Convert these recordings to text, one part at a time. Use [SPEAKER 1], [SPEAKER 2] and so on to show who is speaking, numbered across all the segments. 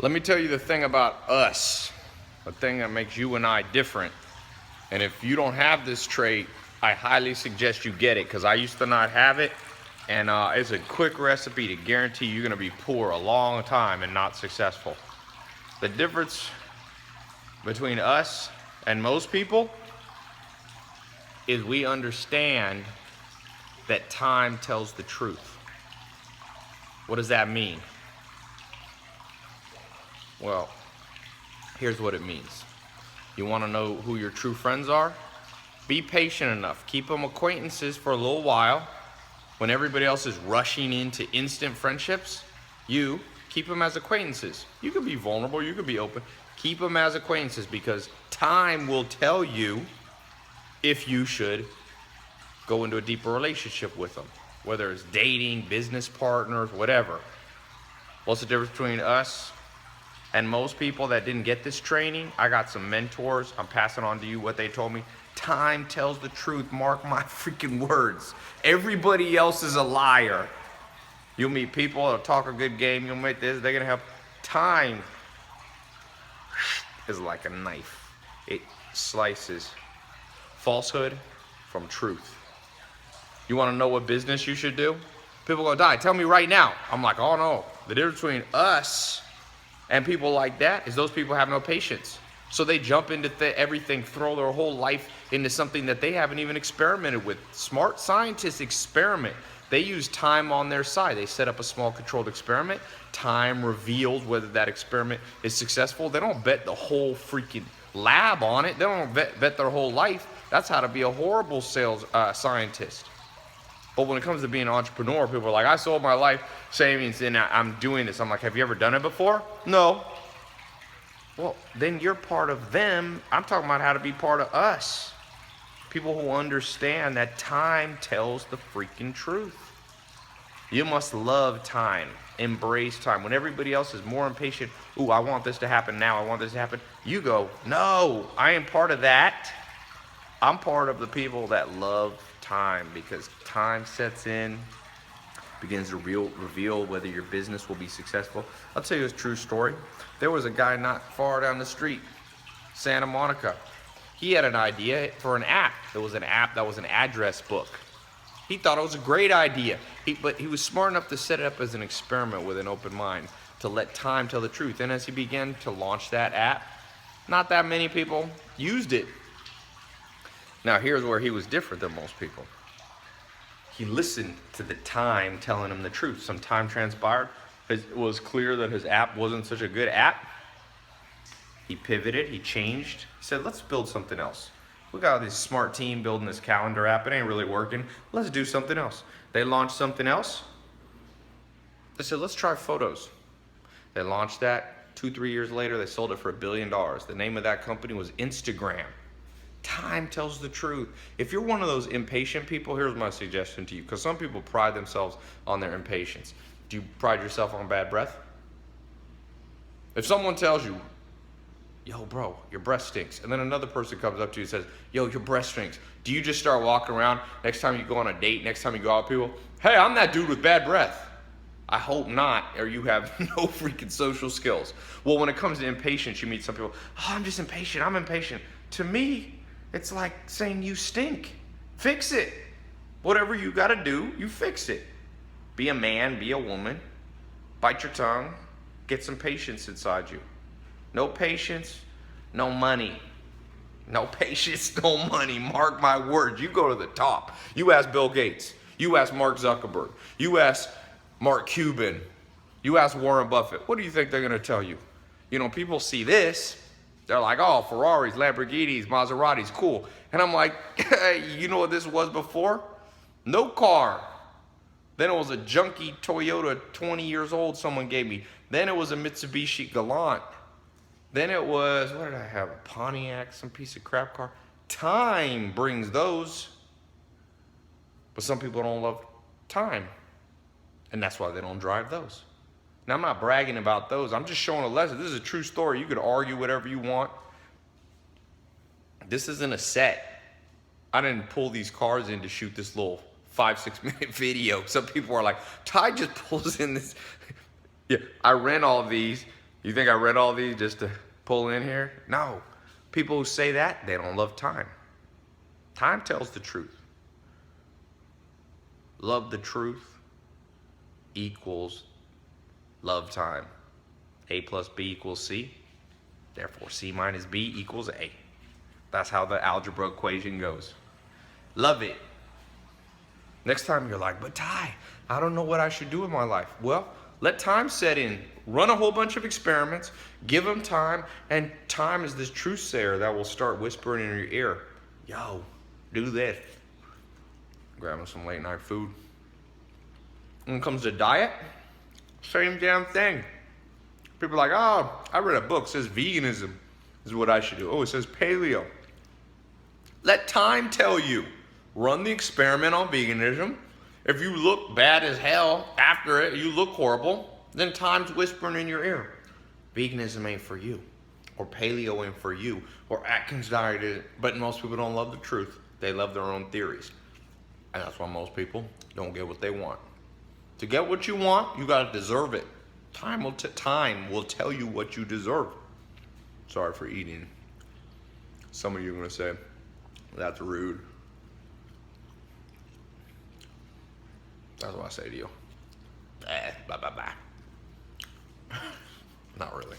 [SPEAKER 1] Let me tell you the thing about us, the thing that makes you and I different. And if you don't have this trait, I highly suggest you get it, because I used to not have it. And it's a quick recipe to guarantee you're gonna be poor a long time and not successful. The difference between us and most people is we understand that time tells the truth. What does that mean? Well, here's what it means. You want to know who your true friends are? Be patient enough. Keep them acquaintances for a little while. When everybody else is rushing into instant friendships, you keep them as acquaintances. You can be vulnerable, you can be open. Keep them as acquaintances, because time will tell you if you should go into a deeper relationship with them, whether it's dating, business partners, whatever. What's the difference between us and most people that didn't get this training? I got some mentors. I'm passing on to you what they told me. Time tells the truth. Mark my freaking words. Everybody else is a liar. You'll meet people that'll talk a good game. You'll meet this. They're going to have time. Is like a knife. It slices falsehood from truth. You want to know what business you should do? People go, die. Tell me right now. I'm like, oh no. The difference between us and people like that is those people have no patience. So they jump into everything, throw their whole life into something that they haven't even experimented with. Smart scientists experiment. They use time on their side. They set up a small controlled experiment. Time reveals whether that experiment is successful. They don't bet the whole freaking lab on it. They don't bet their whole life. That's how to be a horrible sales scientist. But when it comes to being an entrepreneur, people are like, I sold my life savings and I'm doing this. I'm like, have you ever done it before? No. Well, then you're part of them. I'm talking about how to be part of us. People who understand that time tells the freaking truth. You must love time. Embrace time. When everybody else is more impatient, ooh, I want this to happen now, I want this to happen. You go, no, I am part of that. I'm part of the people that love time, because time sets in, begins to reveal whether your business will be successful. I'll tell you a true story. There was a guy not far down the street, Santa Monica. He had an idea for an app. There was an app that was an address book. He thought it was a great idea, but he was smart enough to set it up as an experiment with an open mind, to let time tell the truth. And as he began to launch that app, not that many people used it. Now here's where he was different than most people. He listened to the time telling him the truth. Some time transpired. It was clear that his app wasn't such a good app. He pivoted, he changed. He said, let's build something else. We got this smart team building this calendar app. It ain't really working. Let's do something else. They launched something else. They said, let's try photos. They launched that. 2-3 years later, they sold it for $1 billion. The name of that company was Instagram. Time tells the truth. If you're one of those impatient people, here's my suggestion to you, because some people pride themselves on their impatience. Do you pride yourself on bad breath? If someone tells you, yo, bro, your breath stinks, and then another person comes up to you and says, yo, your breath stinks, do you just start walking around next time you go on a date, next time you go out with people, hey, I'm that dude with bad breath? I hope not, or you have no freaking social skills. Well, when it comes to impatience, you meet some people, oh, I'm just impatient, I'm impatient. To me, it's like saying you stink. Fix it. Whatever you gotta do, you fix it. Be a man, be a woman, bite your tongue, get some patience inside you. No patience, no money. No patience, no money. Mark my words. You go to the top. You ask Bill Gates. You ask Mark Zuckerberg. You ask Mark Cuban. You ask Warren Buffett. What do you think they're gonna tell you? You know, people see this, they're like, oh, Ferraris, Lamborghinis, Maseratis, cool. And I'm like, hey, you know what this was before? No car. Then it was a junky Toyota, 20 years old, someone gave me. Then it was a Mitsubishi Galant. Then it was, what did I have? A Pontiac, some piece of crap car. Time brings those. But some people don't love time. And that's why they don't drive those. Now, I'm not bragging about those. I'm just showing a lesson. This is a true story. You could argue whatever you want. This isn't a set. I didn't pull these cars in to shoot this little 5-6 minute video. Some people are like, Tai just pulls in this. Yeah, I rent all of these. You think I read all these just to pull in here? No. People who say that, they don't love time. Time tells the truth. Love the truth equals love time. A plus B equals C. Therefore, C minus B equals A. That's how the algebra equation goes. Love it. Next time you're like, but Tai, I don't know what I should do with my life. Well, let time set in. Run a whole bunch of experiments. Give them time. And time is this truth sayer that will start whispering in your ear. Yo, do this. Grabbing some late night food. When it comes to diet, same damn thing. People are like, oh, I read a book that says veganism is what I should do. Oh, it says paleo. Let time tell you. Run the experiment on veganism. If you look bad as hell after it, you look horrible, then time's whispering in your ear. Veganism ain't for you. Or paleo ain't for you. Or Atkins diet is. But most people don't love the truth. They love their own theories. And that's why most people don't get what they want. To get what you want, you gotta deserve it. Time will tell you what you deserve. Sorry for eating. Some of you are gonna say, that's rude. That's what I say to you. Blah, blah, blah. Not really.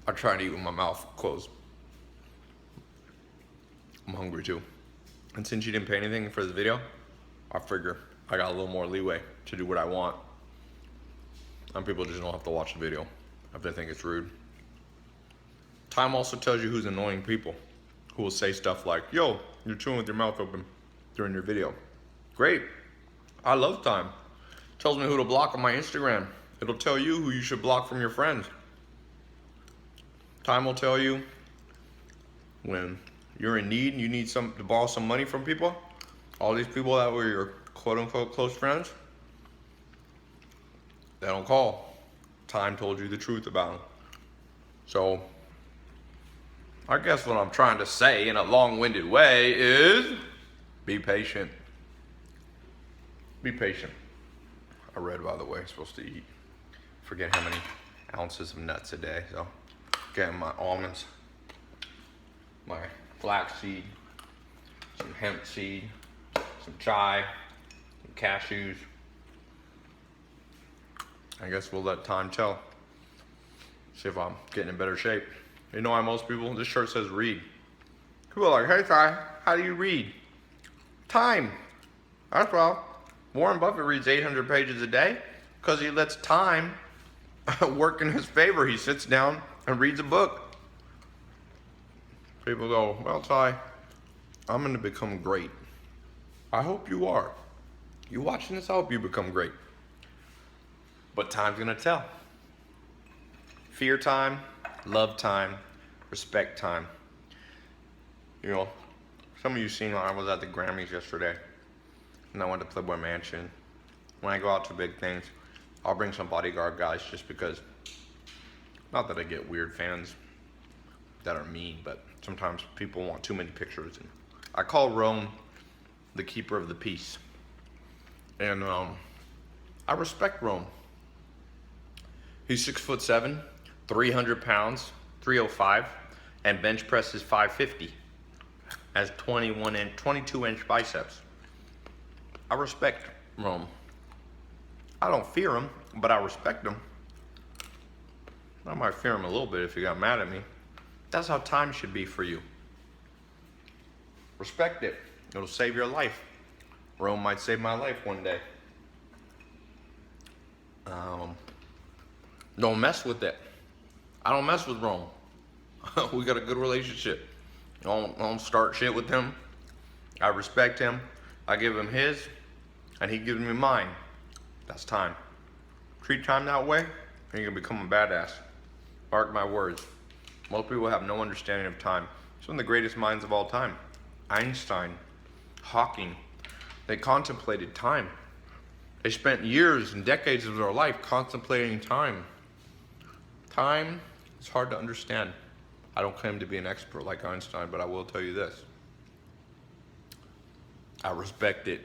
[SPEAKER 1] I try to eat with my mouth closed. I'm hungry too. And since you didn't pay anything for the video, I figure I got a little more leeway to do what I want. And people just don't have to watch the video if they think it's rude. Time also tells you who's annoying people, who will say stuff like, yo, you're chewing with your mouth open during your video. Great. I love time. It tells me who to block on my Instagram. It'll tell you who you should block from your friends. Time will tell you when you're in need and you need to borrow some money from people. All these people that were your quote unquote close friends, they don't call. Time told you the truth about them. So I guess what I'm trying to say in a long-winded way is be patient. Be patient. I read, by the way, I'm supposed to eat. Forget how many ounces of nuts a day. So getting my almonds, my flaxseed, some hemp seed, some chai, some cashews. I guess we'll let time tell. See if I'm getting in better shape. You know why most people, this shirt says read. People are like, hey Tai, how do you read? Time. That's well. Warren Buffett reads 800 pages a day because he lets time work in his favor. He sits down and reads a book. People go, well, Tai, I'm going to become great. I hope you are. You watching this, I hope you become great. But time's going to tell. Fear time, love time, respect time. You know, some of you seen I was at the Grammys yesterday. And I went to Playboy Mansion. When I go out to big things, I'll bring some bodyguard guys just because, not that I get weird fans that are mean, but sometimes people want too many pictures. And I call Rome the keeper of the peace. And I respect Rome. He's 6'7", 300 pounds, 305, and bench presses 550. Has 22-inch biceps. I respect Rome. I don't fear him, but I respect him. I might fear him a little bit if he got mad at me. That's how time should be for you. Respect it. It'll save your life. Rome might save my life one day. Don't mess with it. I don't mess with Rome. We got a good relationship. Don't start shit with him. I respect him. I give him his, and he gives me mine. That's time. Treat time that way, and you're gonna become a badass. Mark my words. Most people have no understanding of time. Some of the greatest minds of all time. Einstein, Hawking, they contemplated time. They spent years and decades of their life contemplating time. Time is hard to understand. I don't claim to be an expert like Einstein, but I will tell you this. I respect it.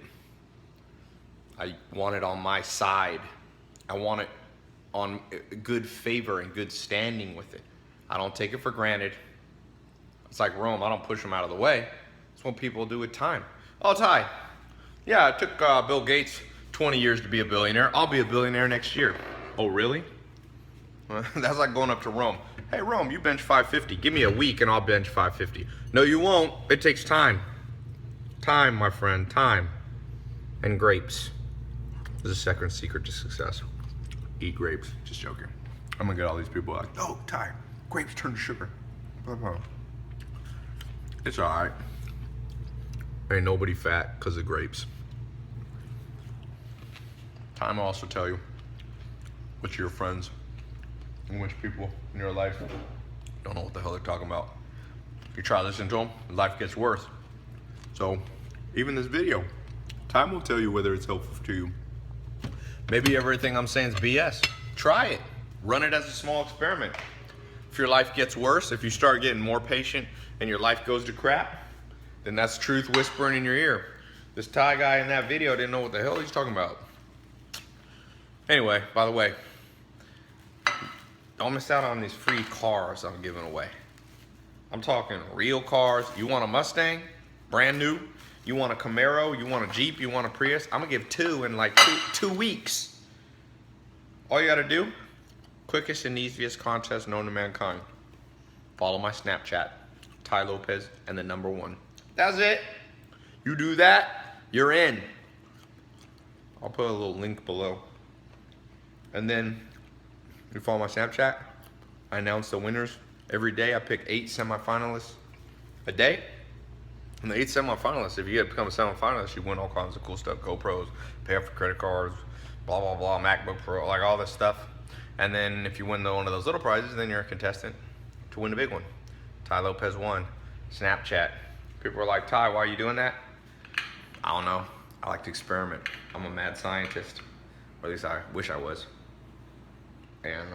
[SPEAKER 1] I want it on my side. I want it on good favor and good standing with it. I don't take it for granted. It's like Rome, I don't push them out of the way. It's what people do with time. Oh, Tai, yeah, it took Bill Gates 20 years to be a billionaire. I'll be a billionaire next year. Oh, really? That's like going up to Rome. Hey, Rome, you bench 550. Give me a week and I'll bench 550. No, you won't. It takes time. Time, my friend, time. And grapes. This is the second secret to success. Eat grapes. Just joking. I'm gonna get all these people like, oh, Tai, grapes turn to sugar. It's all right. Ain't nobody fat because of grapes. Time will also tell you which of your friends and which people in your life don't know what the hell they're talking about. You try listening to them, life gets worse. So even this video, time will tell you whether it's helpful to you. Maybe everything I'm saying is BS. Try it. Run it as a small experiment. If your life gets worse, if you start getting more patient and your life goes to crap, then that's truth whispering in your ear. This Tai guy in that video didn't know what the hell he's talking about. Anyway, by the way, don't miss out on these free cars I'm giving away. I'm talking real cars. You want a Mustang, brand new? You want a Camaro? You want a Jeep? You want a Prius? I'm gonna give 2 in like two weeks. All you gotta do, quickest and easiest contest known to mankind. Follow my Snapchat, Tai Lopez, and the #1. That's it. You do that, you're in. I'll put a little link below. And then you follow my Snapchat. I announce the winners every day. I pick 8 semifinalists a day. And the 8 semifinalists, if you get become a semifinalist, you win all kinds of cool stuff. GoPros, pay off for credit cards, blah, blah, blah, MacBook Pro, like all this stuff. And then if you win one of those little prizes, then you're a contestant to win the big one. Tai Lopez won. Snapchat. People are like, Tai, why are you doing that? I don't know. I like to experiment. I'm a mad scientist. Or at least I wish I was. And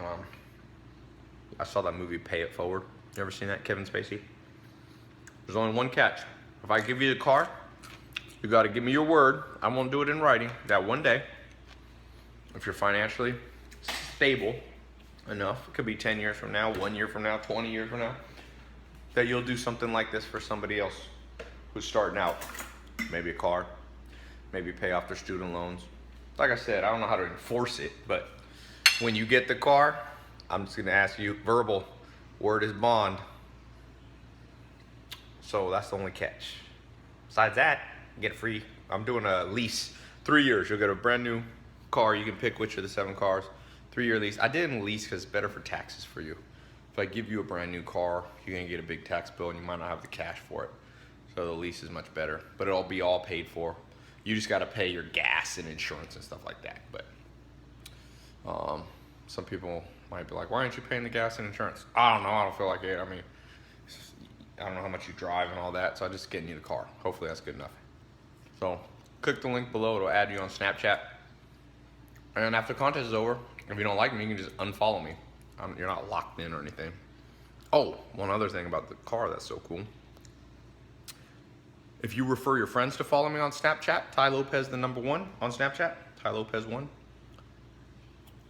[SPEAKER 1] I saw that movie, Pay It Forward. You ever seen that, Kevin Spacey? There's only one catch. If I give you the car, you gotta give me your word. I won't do it in writing. That one day, if you're financially stable enough, it could be 10 years from now, 1 year from now, 20 years from now, that you'll do something like this for somebody else who's starting out. Maybe a car, maybe pay off their student loans. Like I said, I don't know how to enforce it, but when you get the car, I'm just gonna ask you, verbal, word is bond. So that's the only catch. Besides that, you get free. I'm doing a lease, 3 years. You'll get a brand new car. You can pick which of the 7 cars. 3-year lease. I didn't lease because it's better for taxes for you. If I give you a brand new car, you're gonna get a big tax bill and you might not have the cash for it. So the lease is much better, but it'll be all paid for. You just gotta pay your gas and insurance and stuff like that. But some people might be like, why aren't you paying the gas and insurance? I don't know, I don't feel like it. I mean, I don't know how much you drive and all that, so I'm just getting you the car. Hopefully that's good enough. So click the link below, it'll add you on Snapchat. And after the contest is over, if you don't like me, you can just unfollow me. You're not locked in or anything. Oh, one other thing about the car that's so cool. If you refer your friends to follow me on Snapchat, Tai Lopez the #1 on Snapchat, Tai Lopez 1.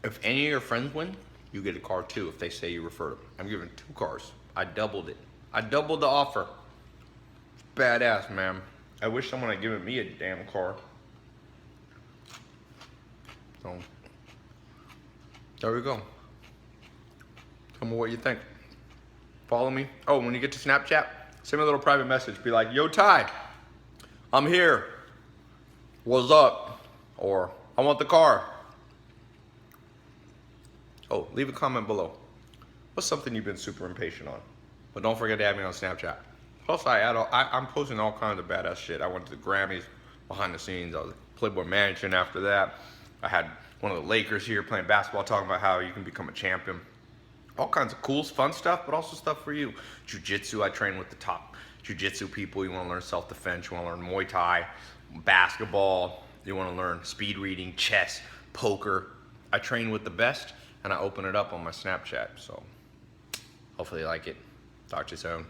[SPEAKER 1] If any of your friends win, you get a car too if they say you referred them. I'm giving 2 cars. I doubled it. I doubled the offer. It's badass, man. I wish someone had given me a damn car. So, there we go. Tell me what you think. Follow me. Oh, when you get to Snapchat, send me a little private message. Be like, yo, Tai, I'm here. What's up? Or, I want the car. Oh, leave a comment below. What's something you've been super impatient on? But don't forget to add me on Snapchat. Plus, I'm posting all kinds of badass shit. I went to the Grammys behind the scenes. I was at Playboy Mansion after that. I had one of the Lakers here playing basketball, talking about how you can become a champion. All kinds of cool, fun stuff, but also stuff for you. Jiu-jitsu, I train with the top jiu-jitsu people. You want to learn self-defense. You want to learn Muay Thai, basketball. You want to learn speed reading, chess, poker. I train with the best, and I open it up on my Snapchat. So hopefully you like it. Talk to you soon.